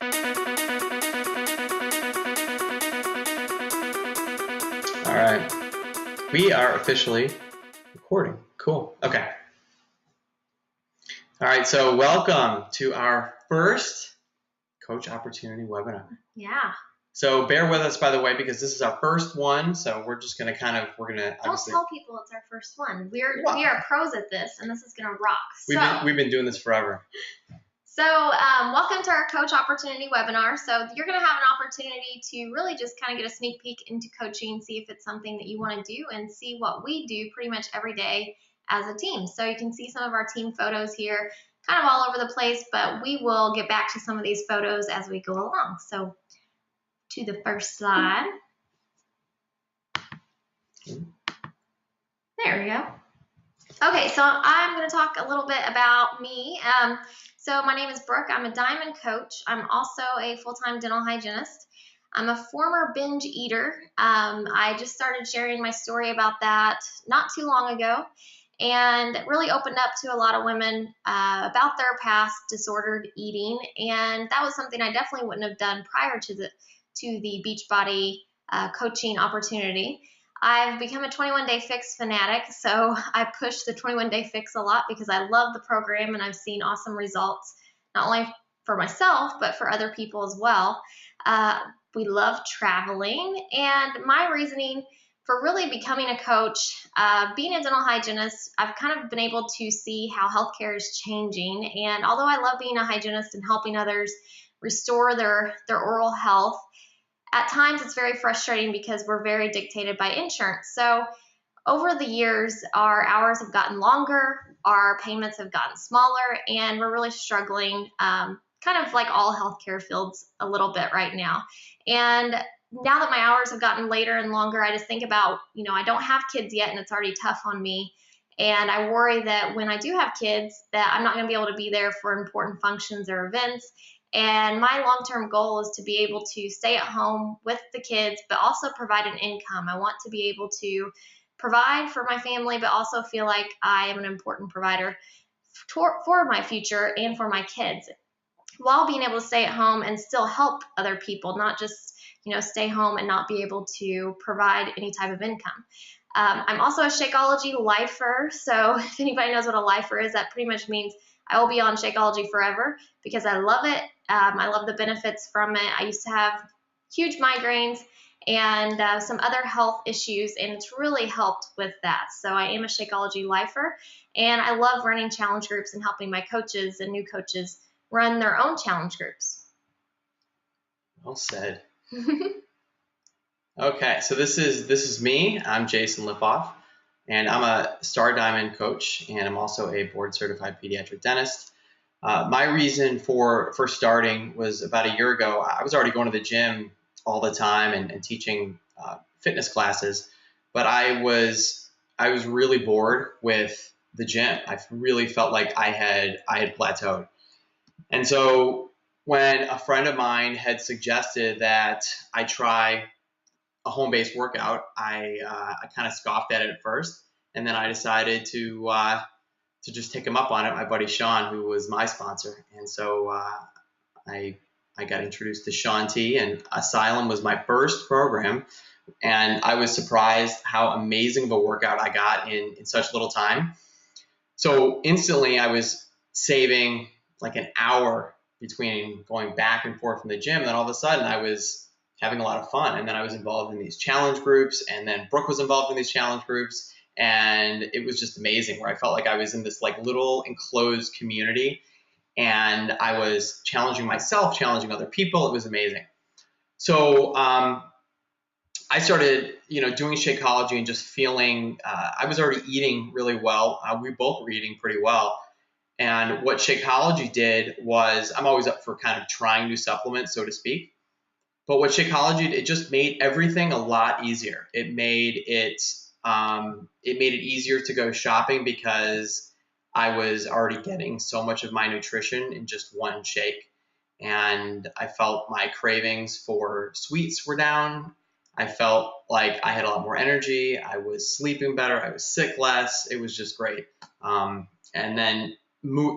All right. We are officially recording. Cool. Okay. All right. So welcome to our first Coach Opportunity webinar. Yeah. So bear with us, by the way, because this is our first one. So we're just going to Don't tell people it's our first one. We are pros at this, and this is going to rock. We've been doing this forever. So welcome to our Coach Opportunity webinar. So you're going to have an opportunity to really just kind of get a sneak peek into coaching, see if it's something that you want to do, and see what we do pretty much every day as a team. So you can see some of our team photos here, kind of all over the place, but we will get back to some of these photos as we go along. So to the first slide. There we go. Okay, so I'm going to talk a little bit about me. So my name is Brooke. I'm a diamond coach. I'm also a full-time dental hygienist. I'm a former binge eater. I just started sharing my story about that not too long ago, and really opened up to a lot of women about their past disordered eating, and that was something I definitely wouldn't have done prior to the Beachbody coaching opportunity. I've become a 21-day fix fanatic, so I push the 21-day fix a lot because I love the program and I've seen awesome results, not only for myself, but for other people as well. We love traveling, and my reasoning for really becoming a coach, being a dental hygienist, I've kind of been able to see how healthcare is changing, and although I love being a hygienist and helping others restore their oral health, at times it's very frustrating because we're very dictated by insurance. So over the years, our hours have gotten longer, our payments have gotten smaller, and we're really struggling, kind of like all healthcare fields a little bit right now. And now that my hours have gotten later and longer, I just think about, I don't have kids yet and it's already tough on me. And I worry that when I do have kids, that I'm not going to be able to be there for important functions or events. And my long-term goal is to be able to stay at home with the kids, but also provide an income. I want to be able to provide for my family, but also feel like I am an important provider for my future and for my kids, while being able to stay at home and still help other people, not just, stay home and not be able to provide any type of income. I'm also a Shakeology lifer. So if anybody knows what a lifer is, that pretty much means I will be on Shakeology forever because I love it. I love the benefits from it. I used to have huge migraines and some other health issues, and it's really helped with that. So I am a Shakeology lifer, and I love running challenge groups and helping my coaches and new coaches run their own challenge groups. Well said. Okay, so this is me. I'm Jason Lipoff, and I'm a Star Diamond coach, and I'm also a board-certified pediatric dentist. My reason for starting was about a year ago. I was already going to the gym all the time and teaching fitness classes, but I was really bored with the gym. I really felt like I had plateaued. And so when a friend of mine had suggested that I try a home-based workout, I kind of scoffed at it at first, and then I decided to just take him up on it. My buddy Sean, who was my sponsor, and so I got introduced to Sean T, and Asylum was my first program, and I was surprised how amazing of a workout I got in such little time. So instantly, I was saving like an hour between going back and forth from the gym, and then all of a sudden, I was having a lot of fun, and then I was involved in these challenge groups, and then Brooke was involved in these challenge groups. And it was just amazing, where I felt like I was in this like little enclosed community, and I was challenging myself, challenging other people. It was amazing. So I started, doing Shakeology and just feeling I was already eating really well. We both were eating pretty well. And what Shakeology did was, I'm always up for kind of trying new supplements, so to speak. But what Shakeology did, it just made everything a lot easier. It made it easier to go shopping because I was already getting so much of my nutrition in just one shake. And I felt my cravings for sweets were down. I felt like I had a lot more energy. I was sleeping better. I was sick less. It was just great. And then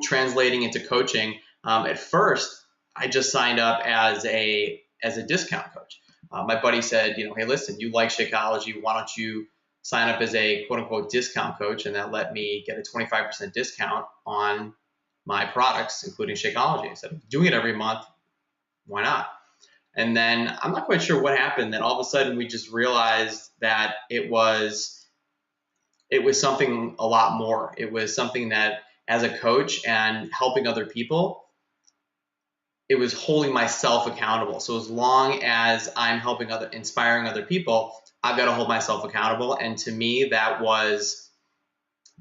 translating into coaching, at first, I just signed up as a discount coach. My buddy said, hey, listen, you like Shakeology, why don't you sign up as a quote unquote discount coach, and that let me get a 25% discount on my products, including Shakeology. I said, doing it every month, why not? And then I'm not quite sure what happened. Then all of a sudden we just realized that it was something a lot more. It was something that, as a coach and helping other people, it was holding myself accountable. So as long as I'm inspiring other people, I've got to hold myself accountable. And to me, that was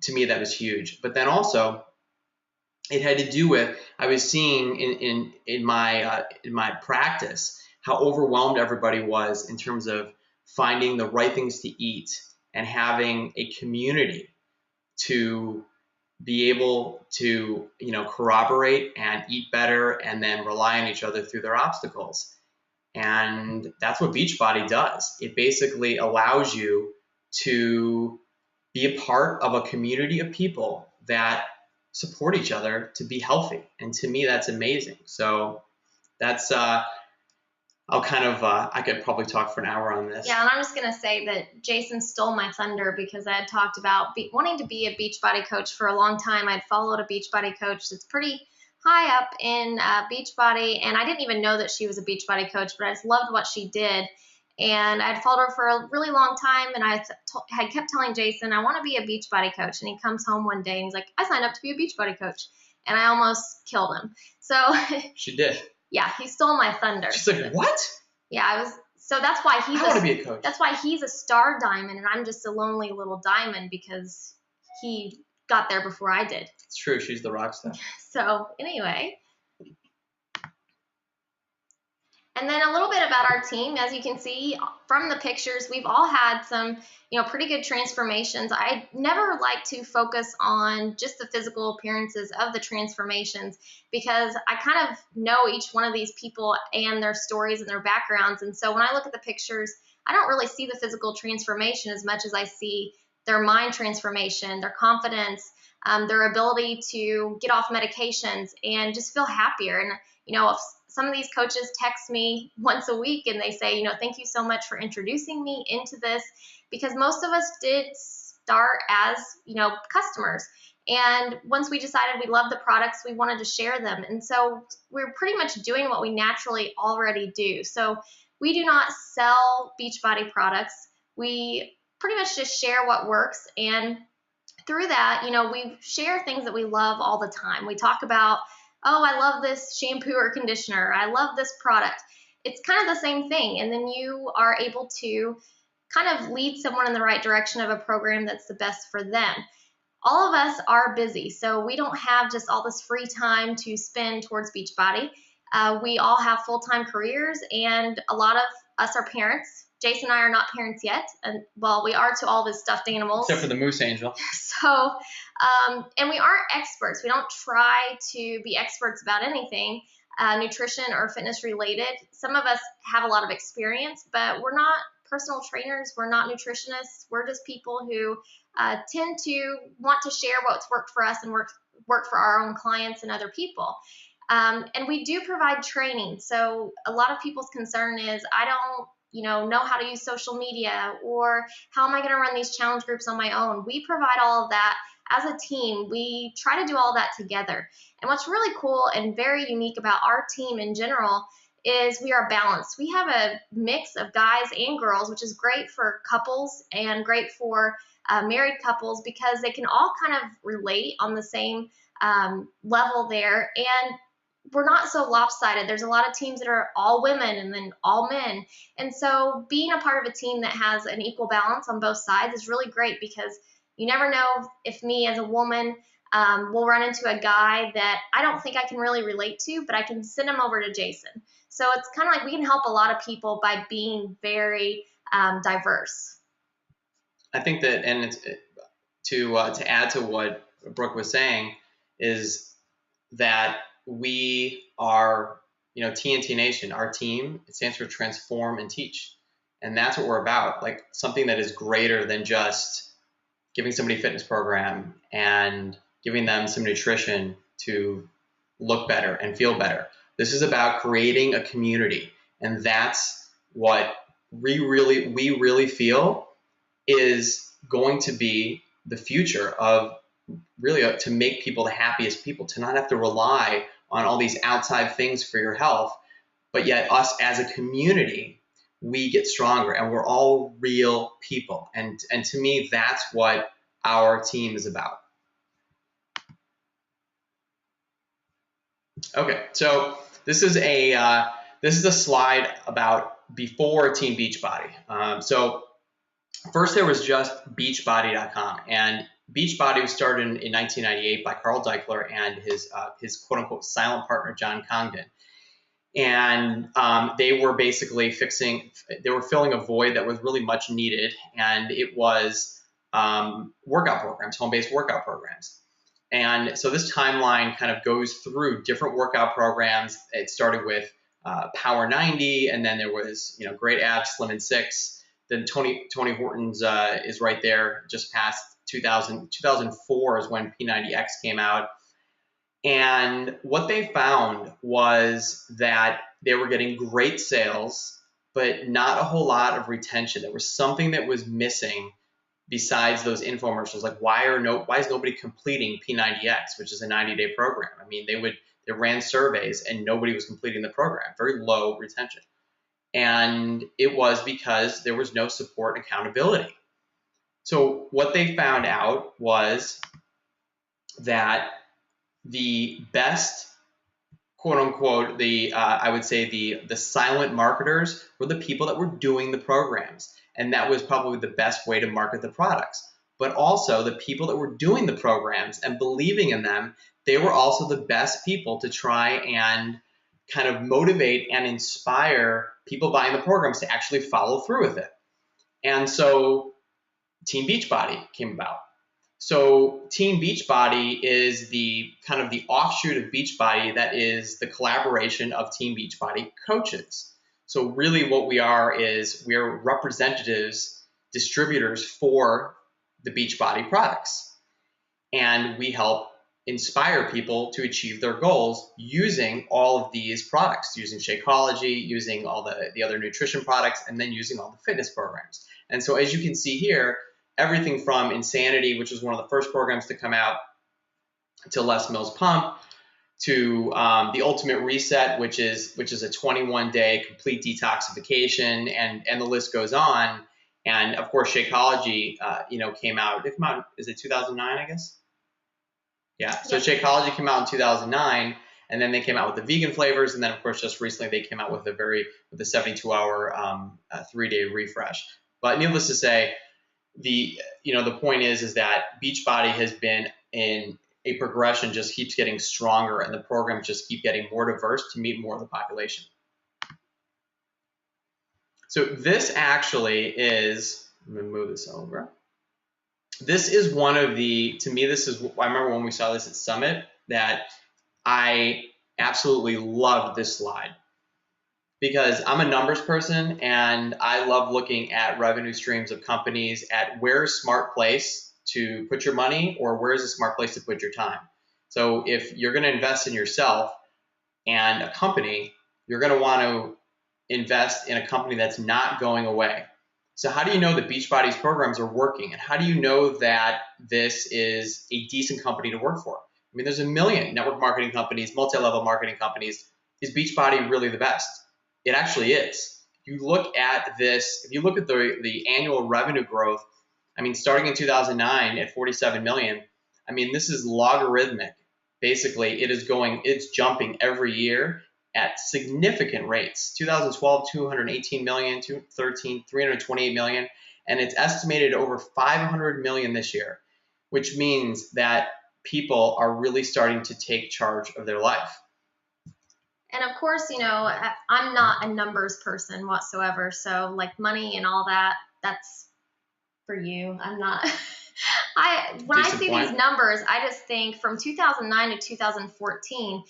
huge. But then also, it had to do with, I was seeing in my practice how overwhelmed everybody was in terms of finding the right things to eat and having a community to be able to corroborate and eat better and then rely on each other through their obstacles. And that's what Beachbody does. It basically allows you to be a part of a community of people that support each other to be healthy. And to me, that's amazing. So that's I could probably talk for an hour on this. Yeah, and I'm just going to say that Jason stole my thunder because I had talked about wanting to be a Beachbody coach for a long time. I'd followed a Beachbody coach that's pretty high up in Beachbody, and I didn't even know that she was a Beachbody coach, but I just loved what she did. And I'd followed her for a really long time, and I had kept telling Jason, I want to be a Beachbody coach. And he comes home one day and he's like, I signed up to be a Beachbody coach. And I almost killed him. So she did. Yeah, he stole my thunder. She's like, what? Yeah, so that's why I want to be a coach. That's why he's a star diamond and I'm just a lonely little diamond because he got there before I did. It's true. She's the rock star. So anyway. And then a little bit about our team. As you can see from the pictures, we've all had some, pretty good transformations. I never like to focus on just the physical appearances of the transformations because I kind of know each one of these people and their stories and their backgrounds. And so when I look at the pictures, I don't really see the physical transformation as much as I see their mind transformation, their confidence, their ability to get off medications and just feel happier. And, if some of these coaches text me once a week and they say, thank you so much for introducing me into this, because most of us did start as, customers. And once we decided we loved the products, we wanted to share them. And so we're pretty much doing what we naturally already do. So we do not sell Beachbody products. We pretty much just share what works. And through that, we share things that we love all the time. We talk about, oh, I love this shampoo or conditioner. I love this product. It's kind of the same thing. And then you are able to kind of lead someone in the right direction of a program that's the best for them. All of us are busy, so we don't have just all this free time to spend towards Beachbody. We all have full-time careers, and a lot of us are parents. Jason and I are not parents yet, and well, we are to all the stuffed animals. Except for the moose angel. So, and we aren't experts. We don't try to be experts about anything, nutrition or fitness related. Some of us have a lot of experience, but we're not personal trainers. We're not nutritionists. We're just people who tend to want to share what's worked for us and work for our own clients and other people. And we do provide training. So a lot of people's concern is, I don't know how to use social media, or how am I going to run these challenge groups on my own? We provide all of that as a team. We try to do all that together. And what's really cool and very unique about our team in general is we are balanced. We have a mix of guys and girls, which is great for couples and great for married couples because they can all kind of relate on the same level there. And we're not so lopsided. There's a lot of teams that are all women and then all men. And so being a part of a team that has an equal balance on both sides is really great because you never know if me as a woman will run into a guy that I don't think I can really relate to, but I can send him over to Jason. So it's kind of like we can help a lot of people by being very diverse. I think that, and it's, to add to what Brooke was saying, is that we are, TNT Nation, our team, it stands for Transform and Teach. And that's what we're about, like something that is greater than just giving somebody a fitness program and giving them some nutrition to look better and feel better. This is about creating a community, and that's what we really feel is going to be the future of really to make people the happiest people, to not have to rely on all these outside things for your health, but yet us as a community, we get stronger and we're all real people. And to me, that's what our team is about. Okay, so this is a slide about before Team Beachbody. So first there was just Beachbody.com, and Beachbody was started in 1998 by Carl Deichler and his quote unquote silent partner John Congdon. And they were basically filling a void that was really much needed, and it was workout programs, home-based workout programs. And so this timeline kind of goes through different workout programs. It started with Power 90, and then there was Great Abs, Slim and Six. Then Tony Horton's is right there, just past 2004 is when P90X came out. And what they found was that they were getting great sales, but not a whole lot of retention. There was something that was missing besides those infomercials. Like why is nobody completing P90X, which is a 90-day program? I mean, they ran surveys and nobody was completing the program. Very low retention. And it was because there was no support and accountability. So what they found out was that the best, quote unquote, I would say the silent marketers were the people that were doing the programs. And that was probably the best way to market the products. But also the people that were doing the programs and believing in them, they were also the best people to try and kind of motivate and inspire people buying the programs to actually follow through with it. And so Team Beachbody came about. So Team Beachbody is the kind of the offshoot of Beachbody that is the collaboration of Team Beachbody coaches. So really what we are is we're representatives, distributors for the Beachbody products. And we help inspire people to achieve their goals using all of these products, using Shakeology, using all the other nutrition products, and then using all the fitness programs. And so as you can see here, everything from Insanity, which was one of the first programs to come out, to Les Mills Pump, to the Ultimate Reset, which is a 21-day complete detoxification, and the list goes on. And of course, Shakeology, came out. It came out, is it 2009? I guess. Yeah. So Shakeology came out in 2009, and then they came out with the vegan flavors, and then of course just recently they came out with the 72-hour 3-day refresh. But needless to say, the point is that Beachbody has been in a progression, just keeps getting stronger, and the programs just keep getting more diverse to meet more of the population. So this actually is, I'm going to move this over. This is one of the, to me, I remember when we saw this at Summit that I absolutely loved this slide, because I'm a numbers person and I love looking at revenue streams of companies, at where's a smart place to put your money or where's a smart place to put your time. So if you're going to invest in yourself and a company, you're going to want to invest in a company that's not going away. So how do you know that Beachbody's programs are working? And how do you know that this is a decent company to work for? I mean, there's a million network marketing companies, multi-level marketing companies. Is Beachbody really the best? It actually is. If you look at this, if you look at the annual revenue growth, I mean, starting in 2009 at 47 million, I mean, this is logarithmic. Basically, it's jumping every year at significant rates. 2012, 218 million, 2013, 328 million, and it's estimated over 500 million this year, which means that people are really starting to take charge of their life. And of course, I'm not a numbers person whatsoever. So like money and all that, that's for you. I'm not. When I see these numbers, I just think from 2009 to 2014,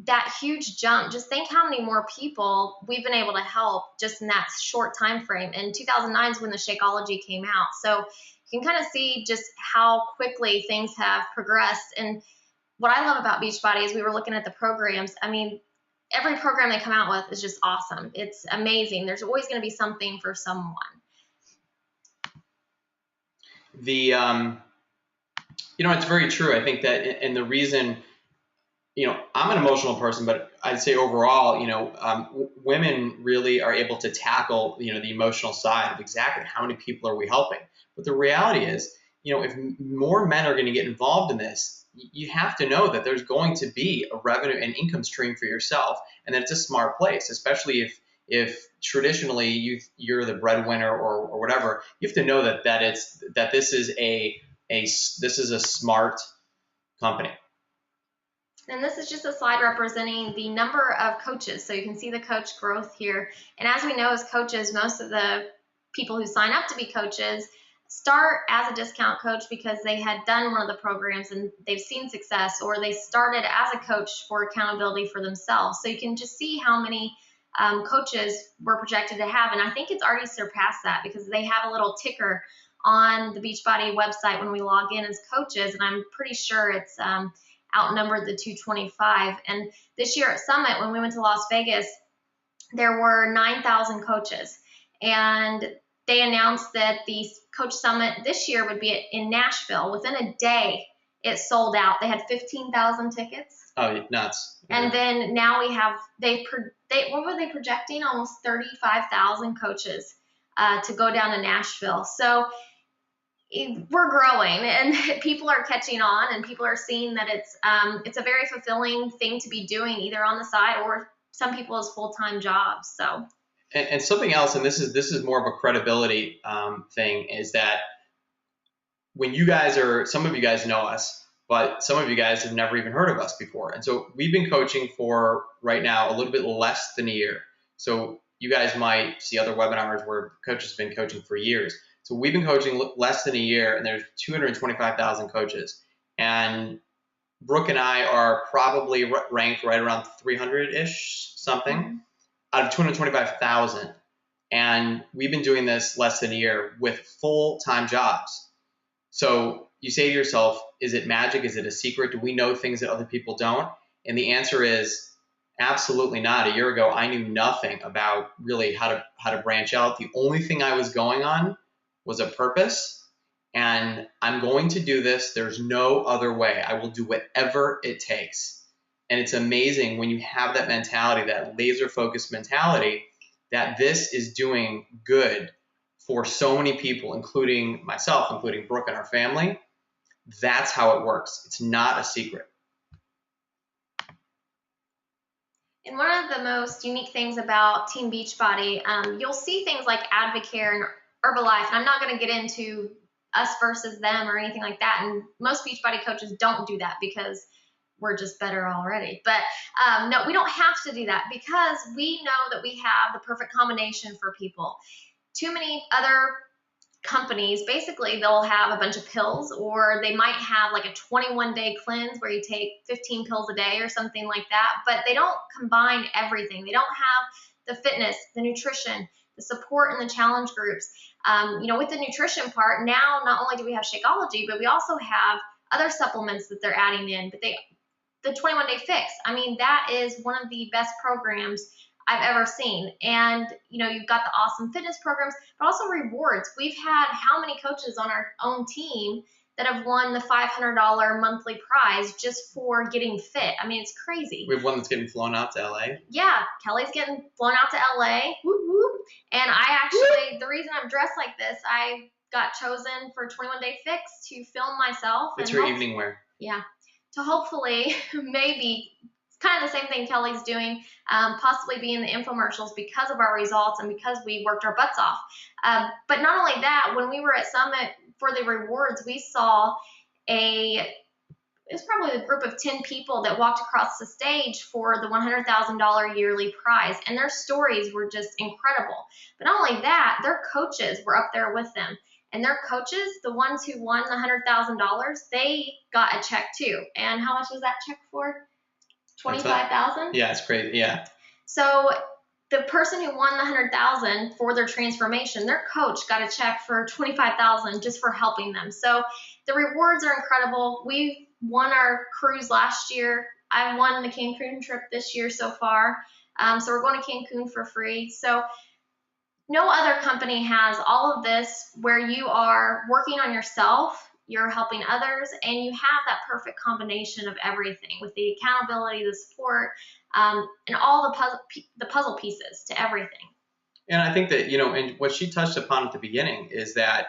that huge jump, just think how many more people we've been able to help just in that short time frame. And 2009 is when the Shakeology came out. So you can kind of see just how quickly things have progressed. And what I love about Beachbody is we were looking at the programs. I mean, every program they come out with is just awesome. It's amazing. There's always going to be something for someone. It's very true. I think that, and the reason, I'm an emotional person, but I'd say overall, women really are able to tackle, the emotional side of exactly how many people are we helping. But the reality is, if more men are going to get involved in this, you have to know that there's going to be a revenue and income stream for yourself, and that it's a smart place, especially if traditionally you're the breadwinner or whatever. You have to know that this is a smart company. And this is just a slide representing the number of coaches. So you can see the coach growth here. And as we know, as coaches, most of the people who sign up to be coaches start as a discount coach because they had done one of the programs and they've seen success, or they started as a coach for accountability for themselves. So you can just see how many coaches we're projected to have. And I think it's already surpassed that because they have a little ticker on the Beachbody website when we log in as coaches. And I'm pretty sure it's outnumbered the 225. And this year at Summit, when we went to Las Vegas, there were 9,000 coaches. And they announced that the Coach Summit this year would be in Nashville. Within a day, it sold out. They had 15,000 tickets. Oh, nuts. And then now we have, what were they projecting? Almost 35,000 coaches to go down to Nashville. So we're growing and people are catching on, and people are seeing that it's a very fulfilling thing to be doing either on the side or some people as full-time jobs. So. And something else, and this is more of a credibility thing, is that when some of you guys know us, but some of you guys have never even heard of us before. And so we've been coaching for right now a little bit less than a year. So you guys might see other webinars where coaches have been coaching for years. So we've been coaching less than a year, and there's 225,000 coaches. And Brooke and I are probably ranked right around 300-ish something out of 225,000. And we've been doing this less than a year with full-time jobs. So you say to yourself, is it magic? Is it a secret? Do we know things that other people don't? And the answer is absolutely not. A year ago, I knew nothing about really how to branch out. The only thing I was going on was a purpose, and I'm going to do this. There's no other way. I will do whatever it takes. And it's amazing when you have that mentality, that laser-focused mentality, that this is doing good for so many people, including myself, including Brooke and our family. That's how it works. It's not a secret. And one of the most unique things about Team Beachbody, you'll see things like Advocare and Herbalife, and I'm not going to get into us versus them or anything like that. And most Beachbody coaches don't do that because we're just better already. But no, we don't have to do that because we know that we have the perfect combination for people. Too many other companies, basically, they'll have a bunch of pills, or they might have like a 21-day cleanse where you take 15 pills a day or something like that, but they don't combine everything. They don't have the fitness, the nutrition, the support, and the challenge groups. With the nutrition part, now not only do we have Shakeology, but we also have other supplements that they're adding in. But the 21-day fix, that is one of the best programs I've ever seen. And, you've got the awesome fitness programs, but also rewards. We've had how many coaches on our own team that have won the $500 monthly prize just for getting fit? It's crazy. We have one that's getting flown out to LA. Yeah, Kelly's getting flown out to LA. Woo woo. And I actually, the reason I'm dressed like this, I got chosen for 21-day fix to film myself. It's your evening wear. Yeah. To hopefully, maybe, it's kind of the same thing Kelly's doing, possibly be in the infomercials because of our results and because we worked our butts off. But not only that, when we were at Summit for the rewards, we saw it's probably a group of 10 people that walked across the stage for the $100,000 yearly prize. And their stories were just incredible. But not only that, their coaches were up there with them. And their coaches, the ones who won the $100,000, they got a check too. And how much was that check for? $25,000? Yeah, it's crazy. Yeah. So the person who won the $100,000 for their transformation, their coach got a check for $25,000 just for helping them. So the rewards are incredible. We won our cruise last year I won the Cancun trip this year so far. So we're going to Cancun for free. So no other company has all of this where you are working on yourself, you're helping others, and you have that perfect combination of everything with the accountability, the support, and all the puzzle pieces to everything. And I think that, and what she touched upon at the beginning is that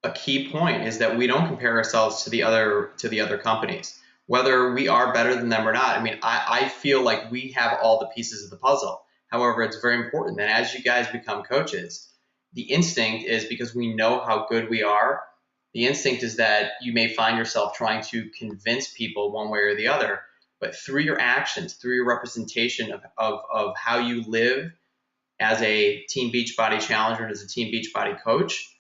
a key point is that we don't compare ourselves to the other companies, whether we are better than them or not. I mean, I feel like we have all the pieces of the puzzle. However, it's very important that as you guys become coaches, the instinct is, because we know how good we are, the instinct is that you may find yourself trying to convince people one way or the other, but through your actions, through your representation of how you live as a Team Beachbody challenger and as a Team Beachbody coach,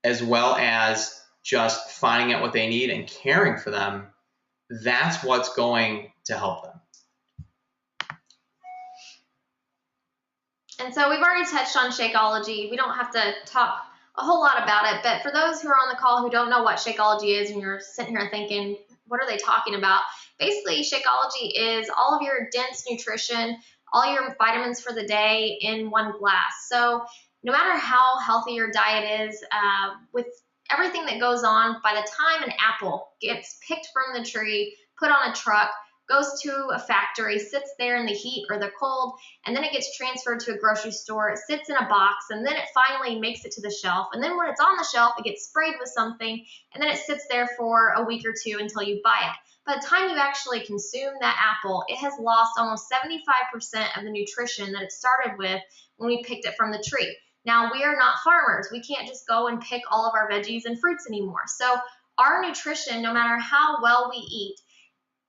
as well as just finding out what they need and caring for them, that's what's going to help them. And so we've already touched on Shakeology. We don't have to talk a whole lot about it, but for those who are on the call who don't know what Shakeology is and you're sitting here thinking, what are they talking about? Basically, Shakeology is all of your dense nutrition, all your vitamins for the day in one glass. So no matter how healthy your diet is, with everything that goes on, by the time an apple gets picked from the tree, put on a truck, goes to a factory, sits there in the heat or the cold, and then it gets transferred to a grocery store, it sits in a box, and then it finally makes it to the shelf. And then when it's on the shelf, it gets sprayed with something, and then it sits there for a week or two until you buy it. By the time you actually consume that apple, it has lost almost 75% of the nutrition that it started with when we picked it from the tree. Now, we are not farmers. We can't just go and pick all of our veggies and fruits anymore. So our nutrition, no matter how well we eat,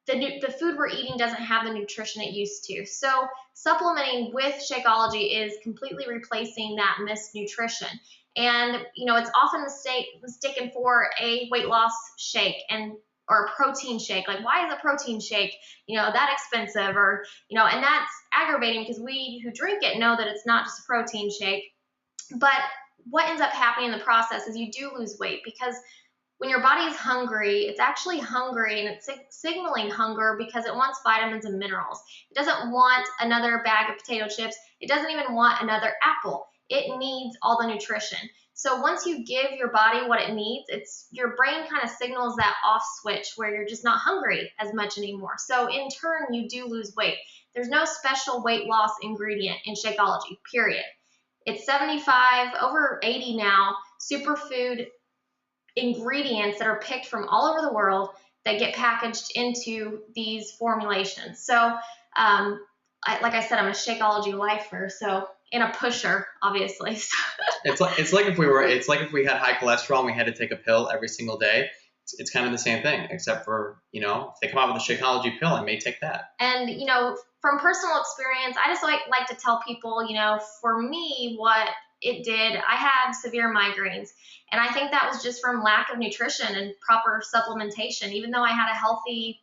the food we're eating doesn't have the nutrition it used to. So supplementing with Shakeology is completely replacing that missed nutrition. And, it's often mistaken for a weight loss shake or a protein shake. Like, why is a protein shake, that expensive? Or, and that's aggravating because we who drink it know that it's not just a protein shake. But what ends up happening in the process is you do lose weight, because when your body is hungry, it's actually hungry, and it's signaling hunger because it wants vitamins and minerals. It doesn't want another bag of potato chips. It doesn't even want another apple. It needs all the nutrition. So once you give your body what it needs, your brain kind of signals that off switch where you're just not hungry as much anymore. So in turn, you do lose weight. There's no special weight loss ingredient in Shakeology, period. It's 75, over 80 now, superfood ingredients that are picked from all over the world that get packaged into these formulations. So, like I said, I'm a Shakeology lifer, and a pusher, obviously. It's like if we had high cholesterol and we had to take a pill every single day. It's kind of the same thing, except for, if they come out with a Shakeology pill, I may take that. And, from personal experience, I just like to tell people, for me, what it did, I had severe migraines. And I think that was just from lack of nutrition and proper supplementation. Even though I had a healthy,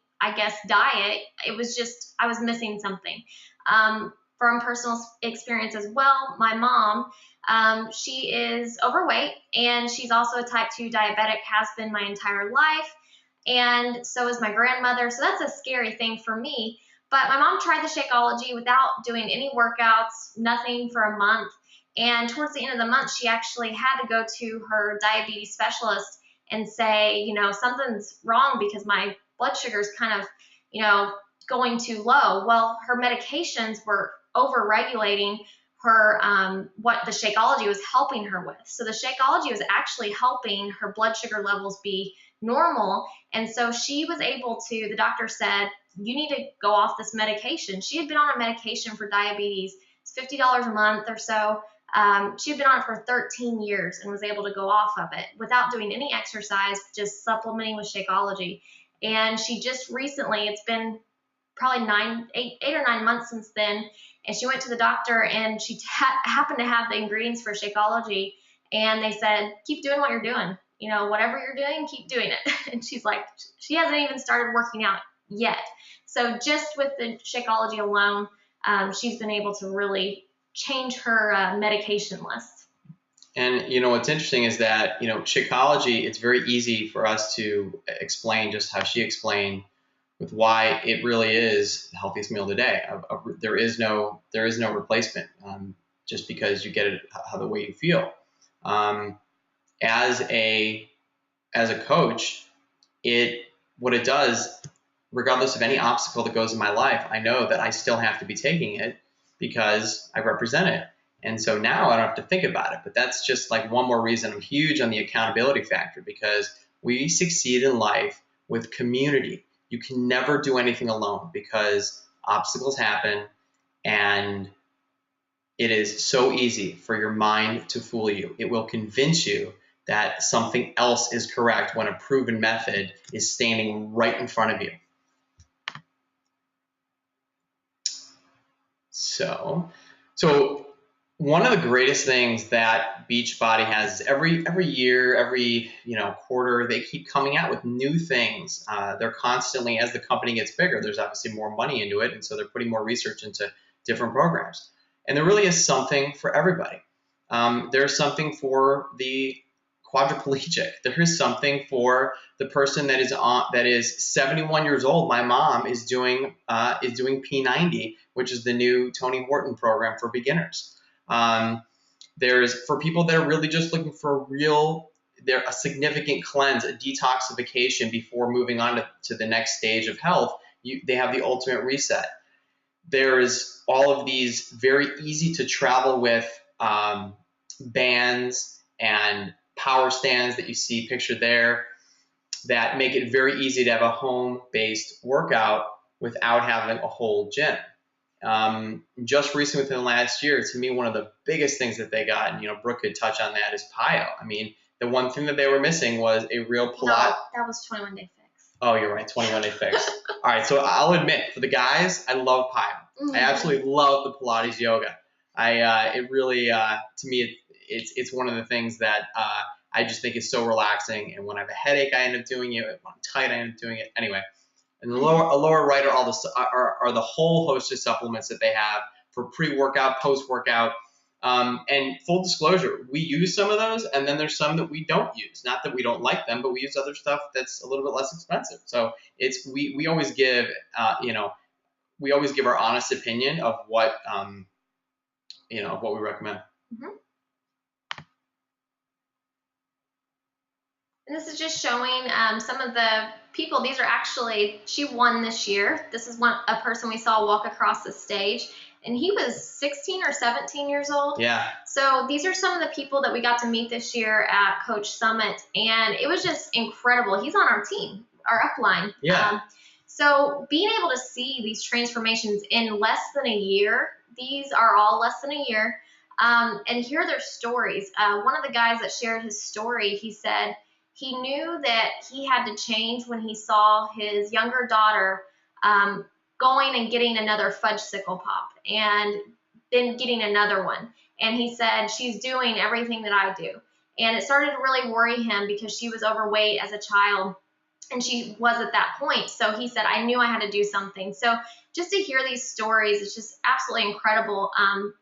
diet, it was just, I was missing something. From personal experience as well, my mom, she is overweight, and she's also a type 2 diabetic, has been my entire life. And so is my grandmother. So that's a scary thing for me. But my mom tried the Shakeology without doing any workouts, nothing, for a month. And towards the end of the month, she actually had to go to her diabetes specialist and say, something's wrong because my blood sugar is kind of, going too low. Well, her medications were over-regulating her, what the Shakeology was helping her with. So the Shakeology was actually helping her blood sugar levels be normal. And so she was able to, the doctor said, you need to go off this medication. She had been on a medication for diabetes. It's $50 a month or so. She had been on it for 13 years and was able to go off of it without doing any exercise, just supplementing with Shakeology. And she just recently, it's been probably 8 or 9 months since then, and she went to the doctor, and she happened to have the ingredients for Shakeology, and they said, keep doing what you're doing. Whatever you're doing, keep doing it. And she's like, she hasn't even started working out yet. So just with the Shakeology alone, she's been able to really change her medication list. And what's interesting is that Shakeology, it's very easy for us to explain just how she explained with why it really is the healthiest meal of the day. There is no replacement, just because you get it how the way you feel. As a coach, what it does, regardless of any obstacle that goes in my life, I know that I still have to be taking it because I represent it. And so now I don't have to think about it. But that's just like one more reason I'm huge on the accountability factor, because we succeed in life with community. You can never do anything alone because obstacles happen, and it is so easy for your mind to fool you. It will convince you that something else is correct when a proven method is standing right in front of you. So one of the greatest things that Beachbody has is every year, every quarter, they keep coming out with new things. They're constantly, as the company gets bigger, there's obviously more money into it, and so they're putting more research into different programs. And there really is something for everybody. There's something for the quadriplegic. There is something for the person that is 71 years old. My mom is doing P90, which is the new Tony Horton program for beginners. There's for people that are really just looking for a significant cleanse, a detoxification before moving on to the next stage of health. They have the ultimate reset. There's all of these very easy to travel with bands and power stands that you see pictured there that make it very easy to have a home-based workout without having a whole gym. Just recently, within the last year, to me, one of the biggest things that they got, and Brooke could touch on that, is PiYo. I mean, the one thing that they were missing was a real Pilates. No, that was 21 Day Fix. Oh, you're right, 21 Day Fix. All right, so I'll admit, for the guys, I love PiYo. Mm-hmm. I absolutely love the Pilates yoga. It really, to me, it's one of the things that I just think is so relaxing. And when I have a headache, I end up doing it. When I'm tight, I end up doing it. Anyway, and the lower right are the whole host of supplements that they have for pre-workout, post-workout. And full disclosure, we use some of those, and then there's some that we don't use. Not that we don't like them, but we use other stuff that's a little bit less expensive. So we always give our honest opinion of what what we recommend. Mm-hmm. And this is just showing some of the people. These are actually, she won this year. This is a person we saw walk across the stage, and he was 16 or 17 years old. Yeah. So these are some of the people that we got to meet this year at Coach Summit, and it was just incredible. He's on our team, our upline. Yeah. So being able to see these transformations in less than a year, these are all less than a year, and hear their stories. One of the guys that shared his story, he said, he knew that he had to change when he saw his younger daughter going and getting another fudge sickle pop and then getting another one. And he said, she's doing everything that I do. And it started to really worry him because she was overweight as a child and she was at that point. So he said, I knew I had to do something. So just to hear these stories, it's just absolutely incredible.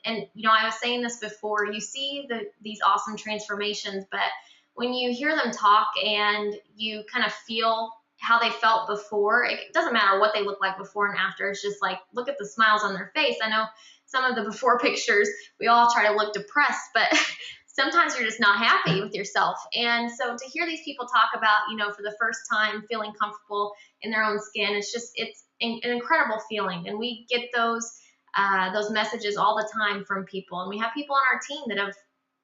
And, I was saying this before, you see these awesome transformations, but when you hear them talk and you kind of feel how they felt before, it doesn't matter what they look like before and after. It's just like, look at the smiles on their face. I know some of the before pictures, we all try to look depressed, but sometimes you're just not happy with yourself. And so to hear these people talk about, for the first time feeling comfortable in their own skin, it's an incredible feeling. And we get those messages all the time from people. And we have people on our team that have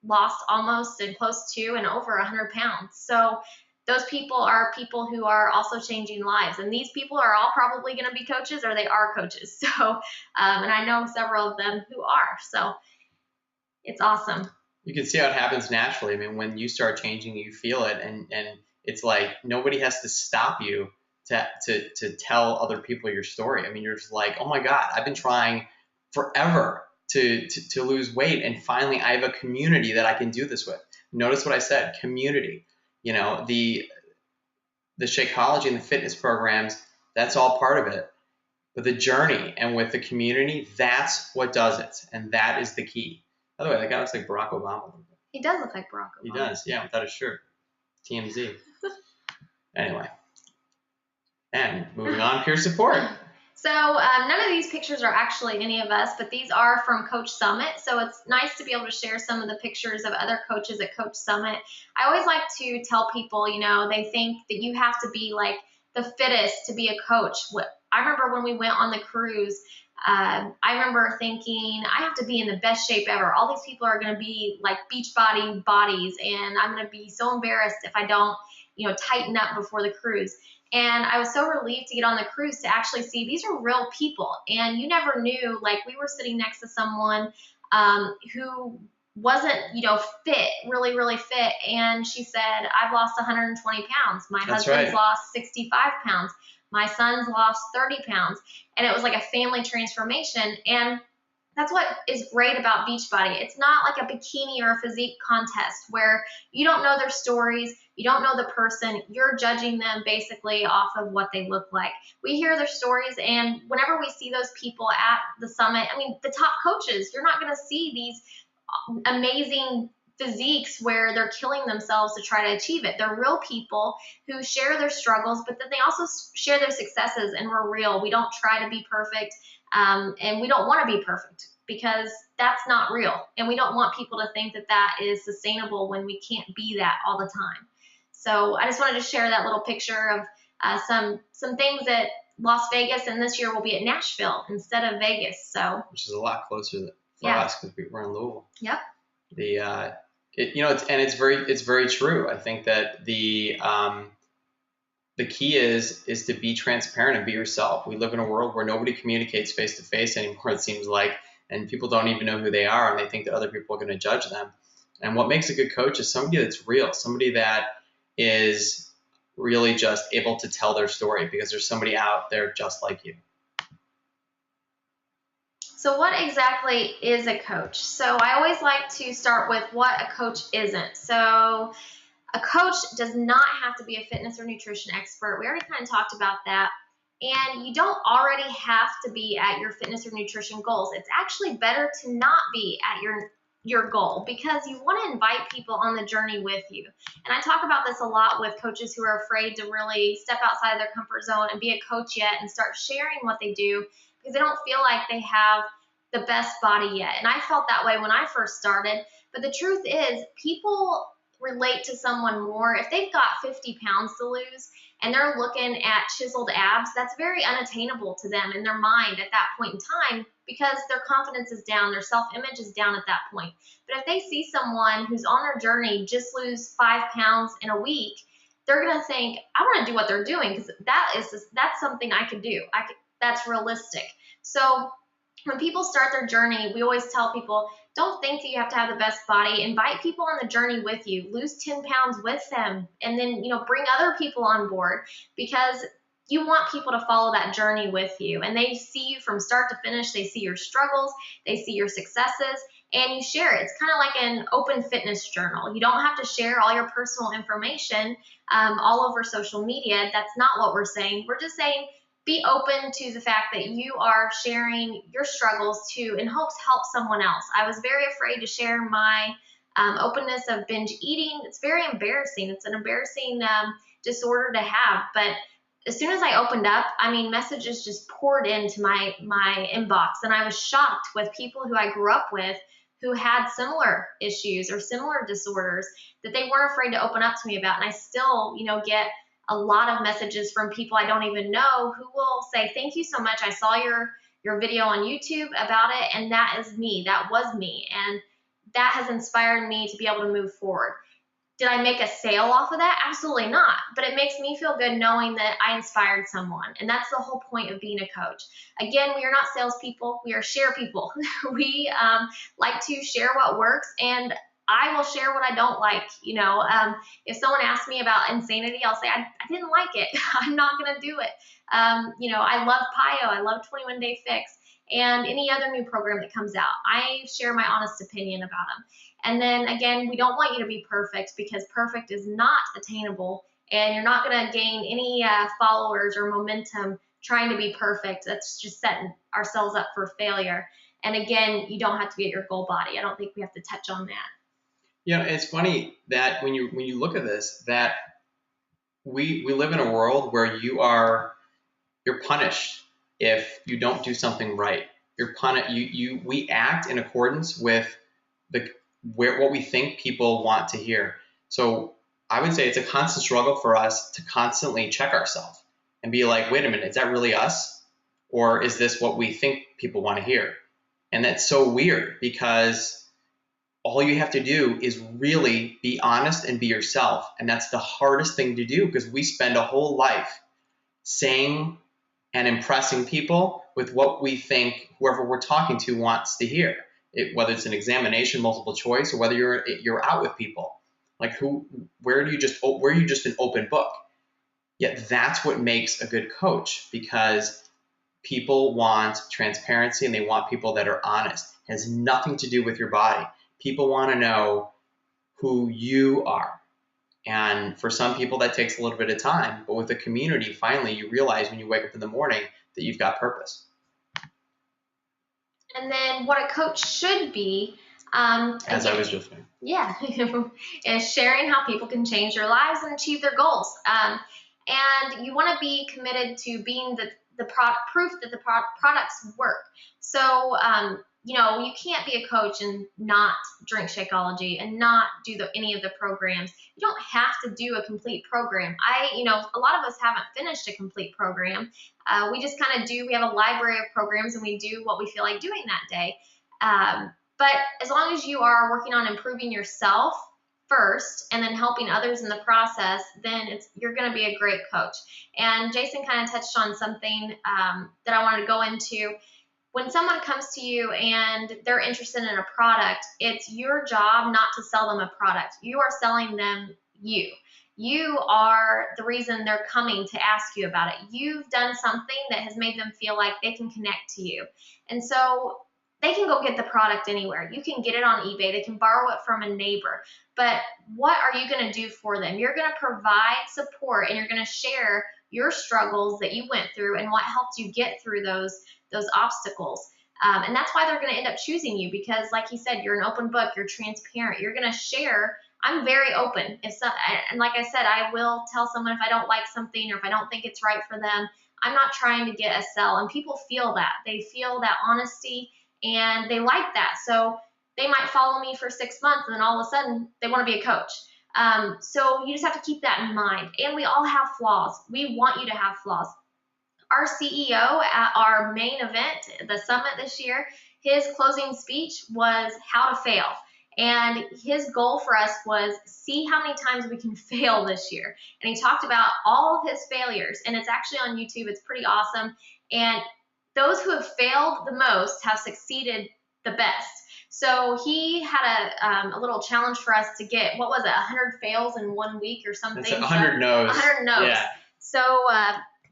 lost almost and close to and over 100 pounds. So those people are people who are also changing lives. And these people are all probably going to be coaches, or they are coaches. So, and I know several of them who are. So it's awesome. You can see how it happens naturally. I mean, when you start changing, you feel it. And it's like nobody has to stop you to tell other people your story. I mean, you're just like, oh my God, I've been trying forever to lose weight, and finally I have a community that I can do this with. Notice what I said, community. The Shakeology and the fitness programs, that's all part of it. But the journey and with the community, that's what does it, and that is the key. By the way, that guy looks like Barack Obama a little bit. He does look like Barack Obama. He does, yeah, without a shirt. TMZ. Anyway. And moving on, peer support. So none of these pictures are actually any of us, but these are from Coach Summit. So it's nice to be able to share some of the pictures of other coaches at Coach Summit. I always like to tell people, you know, they think that you have to be like the fittest to be a coach. I remember when we went on the cruise, I remember thinking, I have to be in the best shape ever. All these people are going to be like Beachbody bodies, and I'm going to be so embarrassed if I don't, you know, tighten up before the cruise. And I was so relieved to get on the cruise to actually see these are real people. And you never knew, like we were sitting next to someone who wasn't, you know, fit, really, really fit. And she said, I've lost 120 pounds. My husband's lost 65 pounds. My son's lost 30 pounds. And it was like a family transformation. And that's what is great about Beachbody. It's not like a bikini or a physique contest where you don't know their stories, you don't know the person, you're judging them basically off of what they look like. We hear their stories, and whenever we see those people at the summit, I mean, the top coaches, you're not going to see these amazing physiques where they're killing themselves to try to achieve it. They're real people who share their struggles, but then they also share their successes, and we're real. We don't try to be perfect. And we don't want to be perfect because that's not real. And we don't want people to think that that is sustainable when we can't be that all the time. So I just wanted to share that little picture of some things at Las Vegas, and this year we'll be at Nashville instead of Vegas. So which is a lot closer for us because we're in Louisville. Yep. It's very true. I think that the key is to be transparent and be yourself. We live in a world where nobody communicates face to face anymore, it seems like, and people don't even know who they are, and they think that other people are going to judge them. And what makes a good coach is somebody that's real, somebody that is really just able to tell their story because there's somebody out there just like you. So what exactly is a coach? So I always like to start with what a coach isn't. So a coach does not have to be a fitness or nutrition expert. We already kind of talked about that. And you don't already have to be at your fitness or nutrition goals. It's actually better to not be at your goal because you want to invite people on the journey with you. And I talk about this a lot with coaches who are afraid to really step outside of their comfort zone and be a coach yet and start sharing what they do because they don't feel like they have the best body yet. And I felt that way when I first started. But the truth is, people relate to someone more if they've got 50 pounds to lose and they're looking at chiseled abs. That's very unattainable to them in their mind at that point in time because their confidence is down, their self-image is down at that point. But if they see someone who's on their journey just lose 5 pounds in a week, they're going to think, I want to do what they're doing because that's something I could do. That's realistic. So when people start their journey, we always tell people, don't think that you have to have the best body. Invite people on the journey with you. Lose 10 pounds with them. And then, bring other people on board because you want people to follow that journey with you. And they see you from start to finish. They see your struggles. They see your successes. And you share it. It's kind of like an open fitness journal. You don't have to share all your personal information all over social media. That's not what we're saying. We're just saying, be open to the fact that you are sharing your struggles to, in hopes, help someone else. I was very afraid to share my openness of binge eating. It's very embarrassing. It's an embarrassing disorder to have. But as soon as I opened up, messages just poured into my inbox. And I was shocked with people who I grew up with who had similar issues or similar disorders that they weren't afraid to open up to me about. And I still, get a lot of messages from people I don't even know who will say, thank you so much. I saw your video on YouTube about it, and that is me. That was me. And that has inspired me to be able to move forward. Did I make a sale off of that? Absolutely not. But it makes me feel good knowing that I inspired someone. And that's the whole point of being a coach. Again, we are not salespeople. We are share people. We like to share what works, and I will share what I don't like. If someone asks me about insanity, I'll say, I didn't like it. I'm not going to do it. I love PIO. I love 21 Day Fix and any other new program that comes out. I share my honest opinion about them. And then again, we don't want you to be perfect because perfect is not attainable, and you're not going to gain any followers or momentum trying to be perfect. That's just setting ourselves up for failure. And again, you don't have to be at your goal body. I don't think we have to touch on that. It's funny that when you look at this, that we live in a world where you're punished if you don't do something right. We act in accordance with what we think people want to hear. So I would say it's a constant struggle for us to constantly check ourselves and be like, wait a minute, is that really us? Or is this what we think people want to hear? And that's so weird, because all you have to do is really be honest and be yourself. And that's the hardest thing to do, because we spend a whole life saying and impressing people with what we think whoever we're talking to wants to hear. Whether it's an examination, multiple choice, or whether you're out with people. Like where are you just an open book? Yet that's what makes a good coach, because people want transparency and they want people that are honest. It has nothing to do with your body. People want to know who you are. And for some people that takes a little bit of time, but with a community, finally you realize when you wake up in the morning that you've got purpose. And then what a coach should be, as I was just saying. Yeah, is sharing how people can change their lives and achieve their goals. And you want to be committed to being the proof that the products work. So, you can't be a coach and not drink Shakeology and not do any of the programs. You don't have to do a complete program. A lot of us haven't finished a complete program. We just kind of we have a library of programs and we do what we feel like doing that day. But as long as you are working on improving yourself first and then helping others in the process, then you're going to be a great coach. And Jason kind of touched on something that I wanted to go into. When someone comes to you and they're interested in a product, it's your job not to sell them a product. You are selling them you. You are the reason they're coming to ask you about it. You've done something that has made them feel like they can connect to you. And so they can go get the product anywhere. You can get it on eBay. They can borrow it from a neighbor. But what are you going to do for them? You're going to provide support, and you're going to share your struggles that you went through and what helped you get through those obstacles. And that's why they're going to end up choosing you, because like he said, you're an open book, you're transparent, you're going to share. I'm very open. And like I said, I will tell someone if I don't like something or if I don't think it's right for them. I'm not trying to get a sell, and people feel that. They feel that honesty, and they like that. So they might follow me for 6 months, and then all of a sudden they want to be a coach. So you just have to keep that in mind. And we all have flaws. We want you to have flaws. Our CEO at our main event, the summit this year, his closing speech was how to fail. And his goal for us was see how many times we can fail this year. And he talked about all of his failures. And it's actually on YouTube. It's pretty awesome. And those who have failed the most have succeeded the best. So he had a little challenge for us to get, what was it, 100 fails in 1 week or something? It's 100 no's. 100 no's. Yeah. So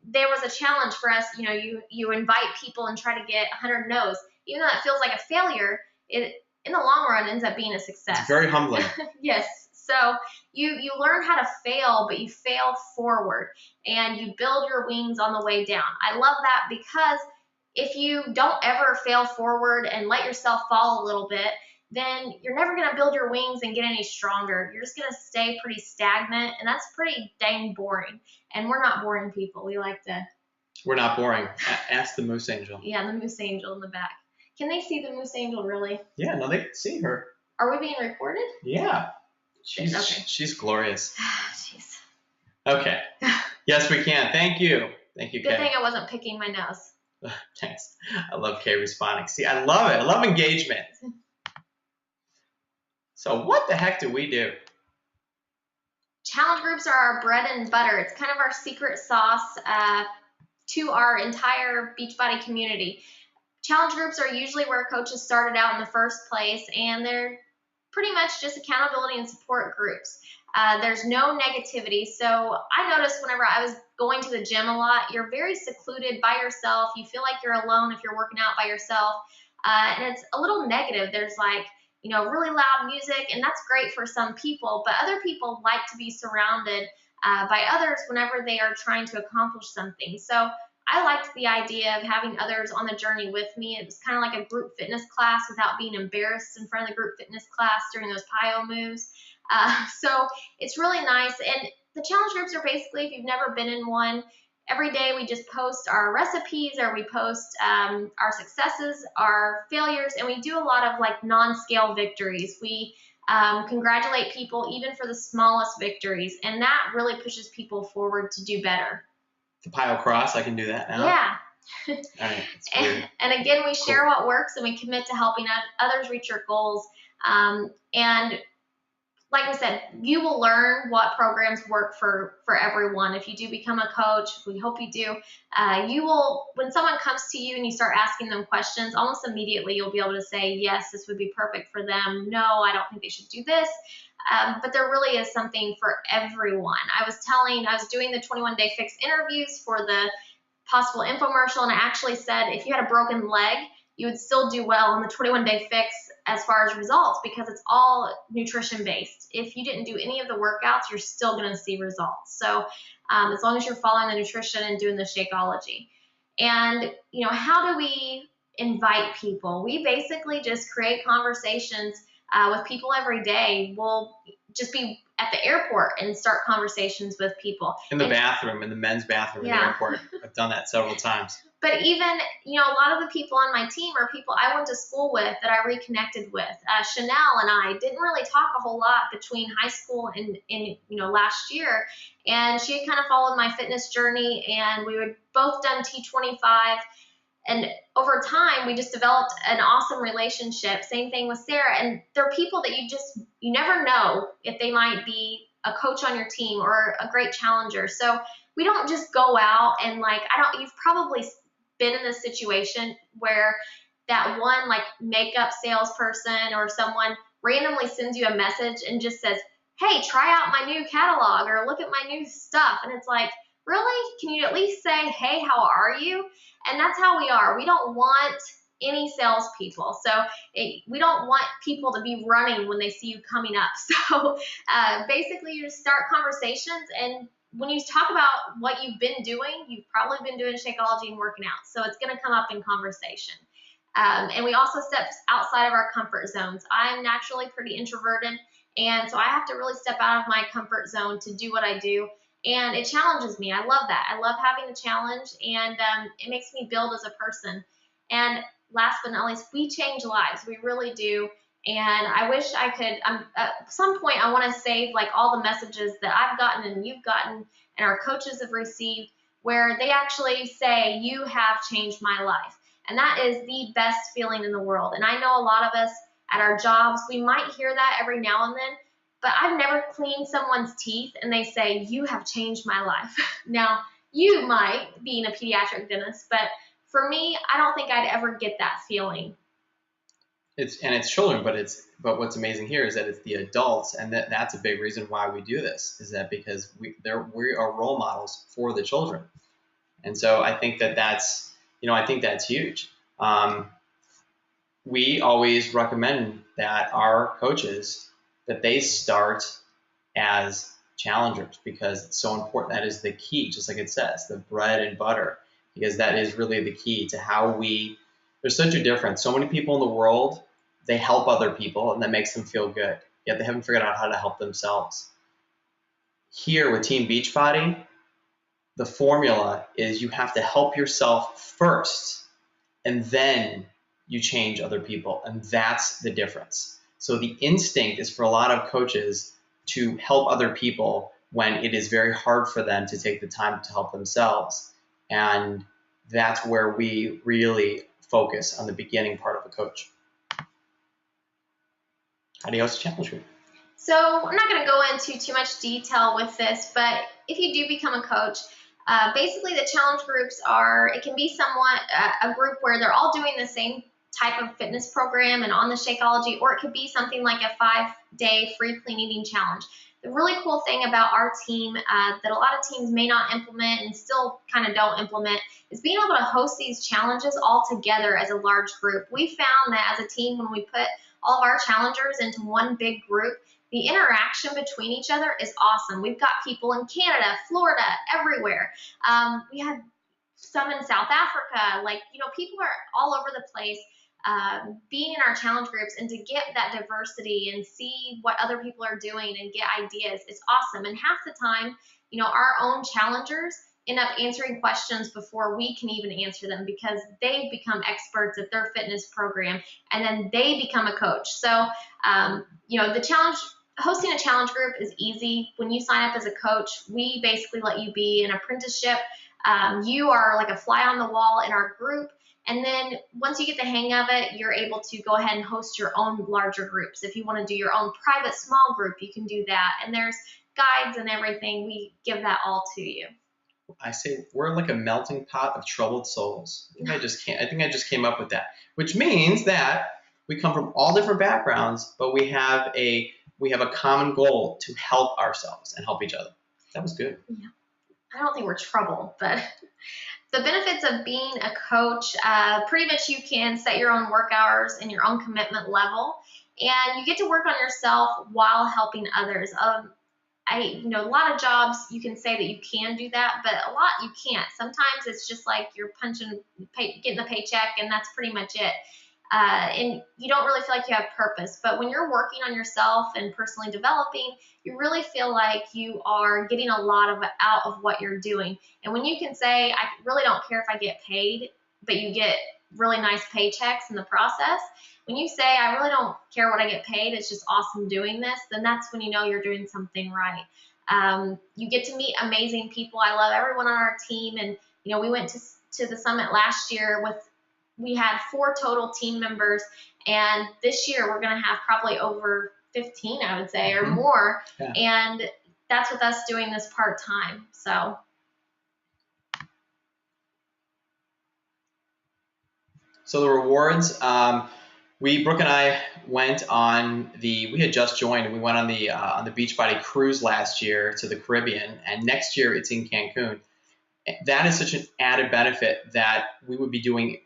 there was a challenge for us. You invite people and try to get 100 no's. Even though it feels like a failure, it in the long run ends up being a success. It's very humbling. Yes. So you learn how to fail, but you fail forward, and you build your wings on the way down. I love that, because if you don't ever fail forward and let yourself fall a little bit, then you're never going to build your wings and get any stronger. You're just going to stay pretty stagnant, and that's pretty dang boring. And we're not boring people. We like to... We're not boring. Ask the Moose Angel. Yeah, the Moose Angel in the back. Can they see the Moose Angel, really? Yeah, no, they can see her. Are we being recorded? Yeah. She's glorious. Jeez. Okay. Yes, we can. Thank you. Thank you, Kay. Good thing I wasn't picking my nose. Thanks. I love Kay responding. See, I love it. I love engagement. So what the heck do we do? Challenge groups are our bread and butter. It's kind of our secret sauce to our entire Beachbody community. Challenge groups are usually where coaches started out in the first place, and they're pretty much just accountability and support groups. There's no negativity. So I noticed whenever I was going to the gym a lot, you're very secluded by yourself. You feel like you're alone if you're working out by yourself. And it's a little negative. There's really loud music, and that's great for some people, but other people like to be surrounded by others whenever they are trying to accomplish something. So I liked the idea of having others on the journey with me. It was kind of like a group fitness class without being embarrassed in front of the group fitness class during those PIO moves. So it's really nice. And the challenge groups are basically, if you've never been in one, every day we just post our recipes, or we post our successes, our failures, and we do a lot of like non-scale victories. We congratulate people even for the smallest victories, and that really pushes people forward to do better. The pile cross, I can do that now. Yeah. All right, and again, we share what works, and we commit to helping others reach your goals. And like we said, you will learn what programs work for everyone. If you do become a coach, we hope you do, you will, when someone comes to you and you start asking them questions, almost immediately you'll be able to say, yes, this would be perfect for them. No, I don't think they should do this. But there really is something for everyone. I was doing the 21-day fix interviews for the possible infomercial, and I actually said if you had a broken leg, you would still do well on the 21-day fix as far as results, because it's all nutrition based. If you didn't do any of the workouts, you're still going to see results. So as long as you're following the nutrition and doing the Shakeology. And how do we invite people? We basically just create conversations with people every day. We'll just be at the airport and start conversations with people. In the bathroom, in the men's bathroom in the airport. I've done that several times. But even, a lot of the people on my team are people I went to school with that I reconnected with. Chanel and I didn't really talk a whole lot between high school and last year. And she had kind of followed my fitness journey, and we had both done T25. And over time, we just developed an awesome relationship. Same thing with Sarah. And they're people that you never know if they might be a coach on your team or a great challenger. So we don't just go out and you've probably been in this situation where that one makeup salesperson or someone randomly sends you a message and just says, hey, try out my new catalog or look at my new stuff. And it's like, really? Can you at least say, hey, how are you? And that's how we are. We don't want any salespeople. So we don't want people to be running when they see you coming up. So basically you just start conversations, and when you talk about what you've been doing, you've probably been doing Shakeology and working out. So it's going to come up in conversation. And we also step outside of our comfort zones. I'm naturally pretty introverted, and so I have to really step out of my comfort zone to do what I do. And it challenges me. I love that. I love having a challenge, and it makes me build as a person. And last but not least, we change lives. We really do. And I wish I could, at some point, I want to save all the messages that I've gotten and you've gotten and our coaches have received, where they actually say, you have changed my life. And that is the best feeling in the world. And I know a lot of us at our jobs, we might hear that every now and then, but I've never cleaned someone's teeth and they say, you have changed my life. Now, you might, being a pediatric dentist, but for me, I don't think I'd ever get that feeling. It's children, but what's amazing here is that it's the adults, and that's a big reason why we do this, is that because we are role models for the children. And so I think that's huge. We always recommend that our coaches, that they start as challengers, because it's so important. That is the key, just like it says, the bread and butter, because that is really the key to how there's such a difference. So many people in the world, they help other people and that makes them feel good, yet they haven't figured out how to help themselves. Here with Team Beachbody, the formula is you have to help yourself first, and then you change other people, and that's the difference. So the instinct is for a lot of coaches to help other people when it is very hard for them to take the time to help themselves. And that's where we really focus on the beginning part of a coach. How do you host a challenge group? So I'm not going to go into too much detail with this, but if you do become a coach, basically the challenge groups it can be somewhat a group where they're all doing the same type of fitness program and on the Shakeology, or it could be something like a 5-day free clean eating challenge. The really cool thing about our team that a lot of teams may not implement and still kind of don't implement is being able to host these challenges all together as a large group. We found that as a team, when we put all of our challengers into one big group, the interaction between each other is awesome. We've got people in Canada, Florida, everywhere. We had some in South Africa. Like, people are all over the place. Being in our challenge groups and to get that diversity and see what other people are doing and get ideas is awesome. And half the time, our own challengers end up answering questions before we can even answer them because they've become experts at their fitness program and then they become a coach. So, the challenge, hosting a challenge group is easy. When you sign up as a coach, we basically let you be an apprenticeship. You are like a fly on the wall in our group. And then once you get the hang of it, you're able to go ahead and host your own larger groups. If you want to do your own private small group, you can do that. And there's guides and everything. We give that all to you. I say we're like a melting pot of troubled souls. I think I just came up with that, which means that we come from all different backgrounds, but we have a common goal to help ourselves and help each other. That was good. Yeah. I don't think we're troubled, but the benefits of being a coach, pretty much you can set your own work hours and your own commitment level, and you get to work on yourself while helping others. A lot of jobs you can say that you can do that, but a lot you can't. Sometimes it's just like you're getting the paycheck, and that's pretty much it. And you don't really feel like you have purpose. But when you're working on yourself and personally developing, you really feel like you are getting a lot out of what you're doing. And when you can say, I really don't care if I get paid, but you get really nice paychecks in the process, when you say, I really don't care what I get paid, it's just awesome doing this, then that's when you know you're doing something right. You get to meet amazing people. I love everyone on our team. And, we went to the summit last year we had 4 total team members. And this year we're going to have probably over 15, I would say, or more. Yeah. And that's with us doing this part-time. So the rewards, Brooke and I we had just joined, and we went on the Beachbody cruise last year to the Caribbean, and next year it's in Cancun. That is such an added benefit that we would be doing.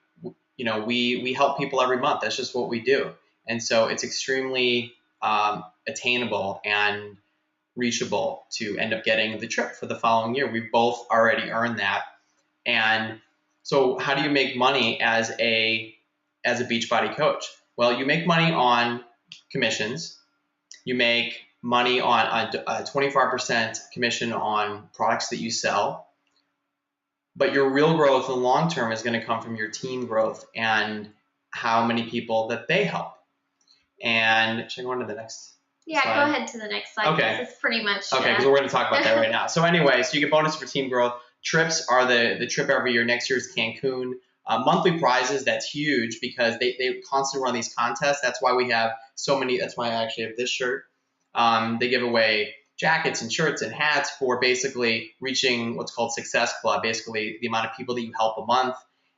We help people every month. That's just what we do. And so it's extremely attainable and reachable to end up getting the trip for the following year. We've both already earned that. And so how do you make money as a Beachbody coach? Well, you make money on commissions. You make money on a 25% commission on products that you sell. But your real growth in the long term is going to come from your team growth and how many people that they help. And should I go on to the next slide? Go ahead to the next slide. Okay. This is pretty much. Okay, because we're going to talk about that right now. So anyway, so you get bonus for team growth. Trips are the trip every year. Next year is Cancun. Monthly prizes, that's huge because they constantly run these contests. That's why we have so many. That's why I actually have this shirt. They give away jackets and shirts and hats for basically reaching what's called Success Club, basically the amount of people that you help a month.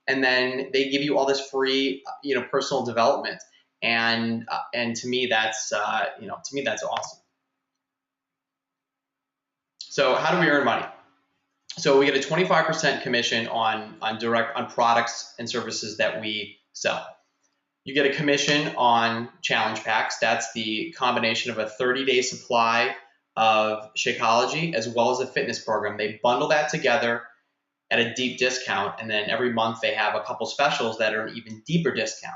And then they give you all this free, personal development. And to me, that's awesome. So how do we earn money? So we get a 25% commission on products and services that we sell. You get a commission on challenge packs. That's the combination of a 30-day supply of Shakeology as well as a fitness program. They bundle that together at a deep discount, and then every month they have a couple specials that are an even deeper discount.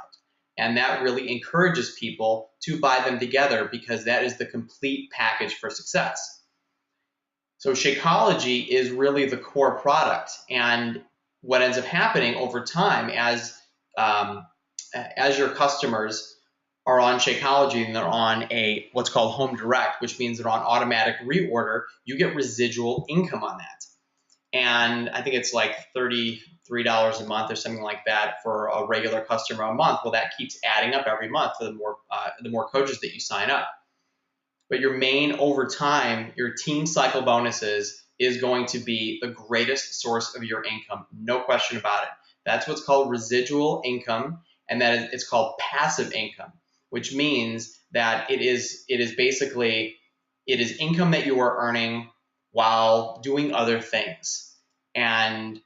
And that really encourages people to buy them together because that is the complete package for success. So Shakeology is really the core product, and what ends up happening over time as your customers are on Shakeology and they're on what's called home direct, which means they're on automatic reorder, you get residual income on that. And I think it's like $33 a month or something like that for a regular customer a month. Well, that keeps adding up every month for the more coaches that you sign up. But your main over time, your team cycle bonuses is going to be the greatest source of your income, no question about it. That's what's called residual income, and it's called passive income, which means that it is income that you are earning while doing other things. And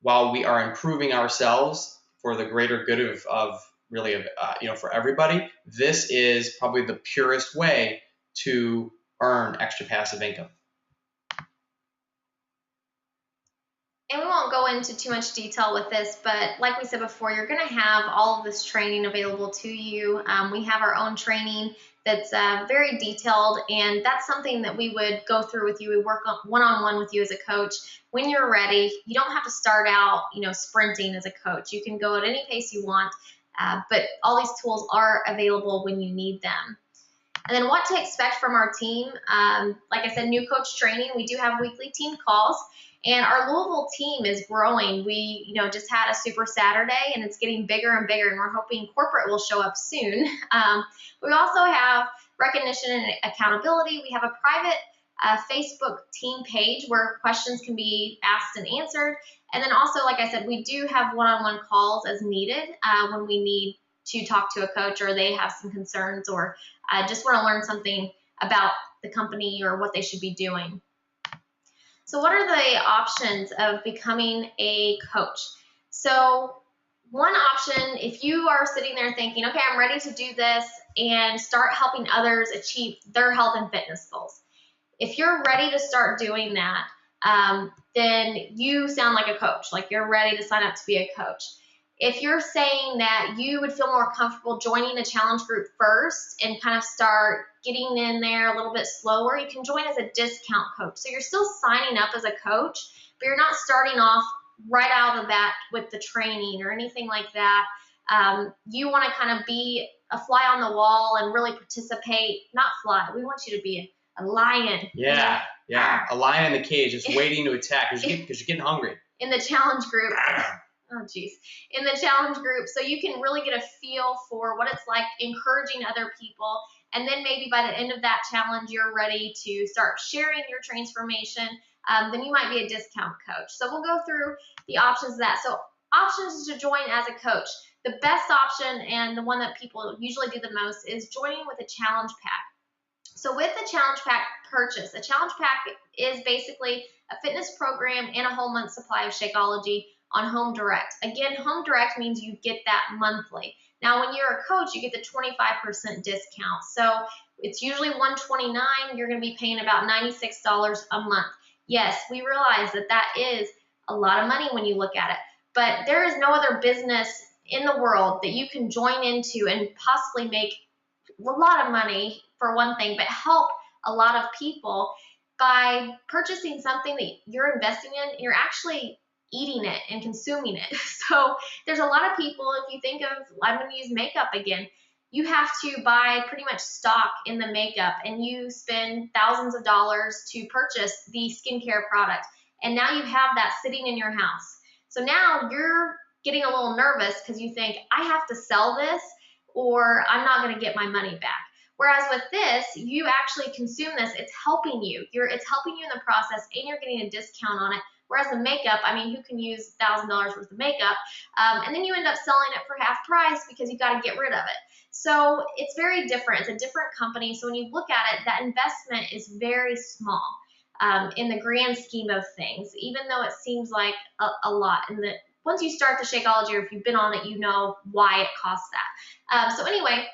while we are improving ourselves for the greater good of for everybody, this is probably the purest way to earn extra passive income. And we won't go into too much detail with this, but like we said before, you're going to have all of this training available to you. We have our own training that's very detailed, and that's something that we would go through with you. We work on one-on-one with you as a coach. When you're ready, you don't have to start out, sprinting as a coach. You can go at any pace you want, but all these tools are available when you need them. And then what to expect from our team. Like I said, new coach training. We do have weekly team calls. And our Louisville team is growing. We, just had a Super Saturday, and it's getting bigger and bigger, and we're hoping corporate will show up soon. We also have recognition and accountability. We have a private Facebook team page where questions can be asked and answered. And then also, like I said, we do have one-on-one calls as needed when we need to talk to a coach, or they have some concerns, or just want to learn something about the company or what they should be doing. So what are the options of becoming a coach? So one option, if you are sitting there thinking, okay, I'm ready to do this and start helping others achieve their health and fitness goals. If you're ready to start doing that, then you sound like a coach, like you're ready to sign up to be a coach. If you're saying that you would feel more comfortable joining a challenge group first and kind of start getting in there a little bit slower, you can join as a discount coach. So you're still signing up as a coach, but you're not starting off right out of that with the training or anything like that. You want to kind of be a fly on the wall and really participate, not fly. We want you to be a lion. Yeah. A lion in the cage just waiting to attack because you're getting hungry. In the challenge group. Oh, geez. In the challenge group, so you can really get a feel for what it's like encouraging other people. And then maybe by the end of that challenge, you're ready to start sharing your transformation. Then you might be a discount coach. So we'll go through the options of that. So options to join as a coach. The best option, and the one that people usually do the most, is joining with a challenge pack. So with the challenge pack purchase, a challenge pack is basically a fitness program and a whole month supply of Shakeology on Home Direct. Again, Home Direct means you get that monthly. Now, when you're a coach, you get the 25% discount. So it's usually $129. You're going to be paying about $96 a month. Yes, we realize that that is a lot of money when you look at it, but there is no other business in the world that you can join into and possibly make a lot of money, for one thing, but help a lot of people by purchasing something that you're investing in. You're actually eating it and consuming it. So there's a lot of people, if you think of, I'm going to use makeup again, you have to buy pretty much stock in the makeup, and you spend thousands of dollars to purchase the skincare product. And now you have that sitting in your house. So now you're getting a little nervous because you think, I have to sell this or I'm not going to get my money back. Whereas with this, you actually consume this. It's helping you. It's helping you in the process, and you're getting a discount on it. Whereas the makeup, who can use $1,000 worth of makeup? And then you end up selling it for half price because you got to get rid of it. So it's very different. It's a different company. So when you look at it, that investment is very small in the grand scheme of things, even though it seems like a lot. And once you start the Shakeology, or if you've been on it, you know why it costs that. So anyway,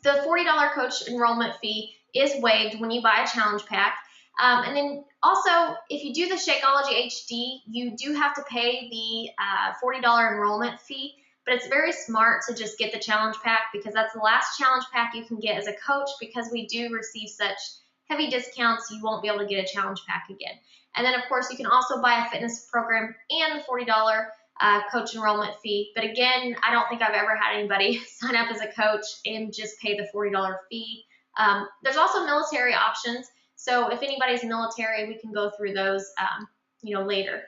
the $40 coach enrollment fee is waived when you buy a challenge pack. And then also, if you do the Shakeology HD, you do have to pay the $40 enrollment fee, but it's very smart to just get the challenge pack because that's the last challenge pack you can get as a coach, because we do receive such heavy discounts, you won't be able to get a challenge pack again. And then, of course, you can also buy a fitness program and the $40 coach enrollment fee. But again, I don't think I've ever had anybody sign up as a coach and just pay the $40 fee. There's also military options. So if anybody's military, we can go through those, later.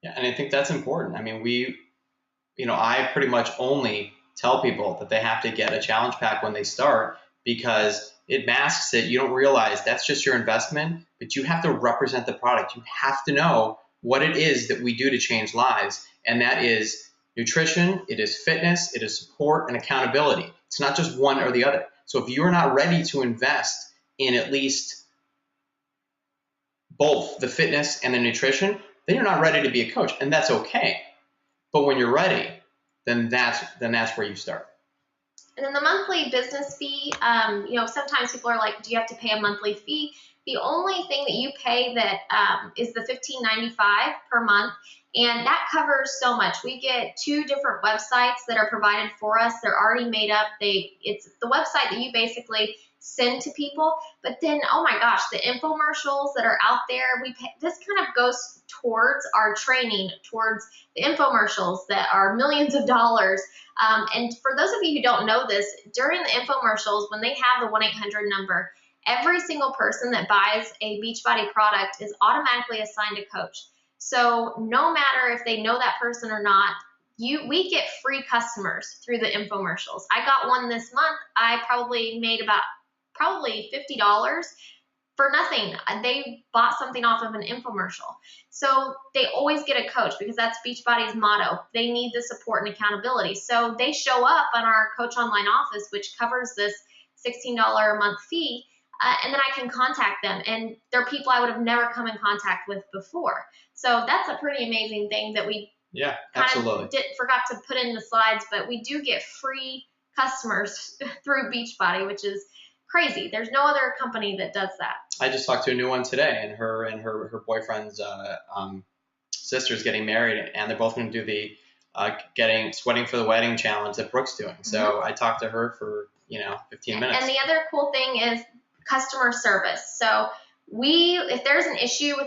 Yeah, and I think that's important. I pretty much only tell people that they have to get a challenge pack when they start, because it masks it. You don't realize that's just your investment, but you have to represent the product. You have to know what it is that we do to change lives. And that is nutrition, it is fitness, it is support, and accountability. It's not just one or the other. So if you're not ready to invest in at least both the fitness and the nutrition, then you're not ready to be a coach, and that's okay. But when you're ready, then that's where you start. And then the monthly business fee, sometimes people are like, do you have to pay a monthly fee? The only thing that you pay that is the $15.95 per month, And that covers so much. We get 2 different websites that are provided for us. They're already made up. It's the website that you basically send to people. But then, oh my gosh, the infomercials that are out there, this kind of goes towards our training, towards the infomercials that are millions of dollars. And for those of you who don't know this, during the infomercials, when they have the 1-800 number, every single person that buys a Beachbody product is automatically assigned a coach. So no matter if they know that person or not, we get free customers through the infomercials. I got one this month. I probably made about $50 for nothing. They bought something off of an infomercial. So they always get a coach because that's Beachbody's motto. They need the support and accountability. So they show up on our Coach Online office, which covers this $16 a month fee. And then I can contact them, and they're people I would have never come in contact with before. So that's a pretty amazing thing that we forgot to put in the slides, but we do get free customers through Beachbody, which is crazy. There's no other company that does that. I just talked to a new one today, and her boyfriend's sister's getting married, and they're both going to do the sweating for the wedding challenge that Brooke's doing. So I talked to her for 15 minutes. And the other cool thing is customer service. So if there's an issue with